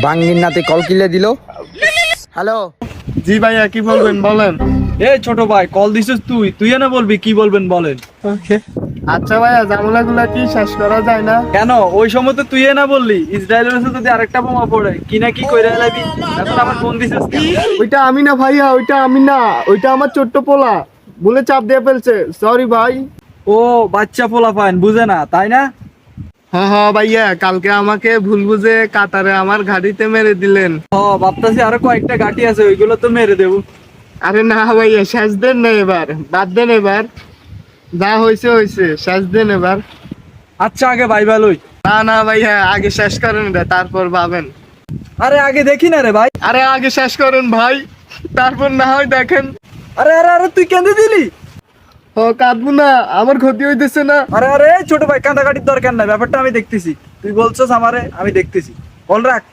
বাঙ্গির নাতে কল কিলে দিল। হ্যালো, জি ভাইয়া কি বলবেন বলেন। এই ছোট ভাই, কল দিছিস তুই না বলবি কি বলবেন বলেন। ওকে আচ্ছা ভাইয়া, ঝামেলা গুলা কি শেষ করা যায় না? কেন ওই সময় তো তুই না বললি ইসরায়েলের কাছে যদি আরেকটা বোমা পড়ে কি না কি কইরা লাবি, এখন আবার ফোন দিছিস কেন? ওইটা আমি না ভাইয়া, ওইটা আমি না, ওইটা আমার ছোট্ট পোলা বলে চাপ দিয়ে ফেলছে, সরি ভাই। ও বাচ্চা পোলা পান বুঝে না তাই না? হ্যাঁ হ্যাঁ ভাইয়া, কালকে আমাকে ভুল বুঝে কাতারে আমার ঘাড়িতে মেরে দিলেন। ভাবতাছি আরো কয়েকটা গাটি আছে ওইগুলো তো মেরে দেবো। আরে না ভাইয়া, শেষ দেন না এবার, বাদ দেন এবার, যা হয়েছে হয়েছে, শেষ দেন এবার। আচ্ছা আগে ভাই ভালোই। না না ভাইয়া, আগে শেষ করেন এটা, তারপর ভাবেন। আরে আগে দেখি না রে ভাই। আরে আগে শেষ করেন ভাই, তারপর না হয় দেখেন। আরে আরে আরে তুই কেঁদে দিলি? ও কাঁদবো না, আমার ক্ষতি হইতেছে না। আরে আরে ছোট ভাই, কান্দাকাটির দরকার নাই, ব্যাপারটা আমি দেখতেছি। তুই বলছস আমারে, আমি দেখতেছি। কল রাখ।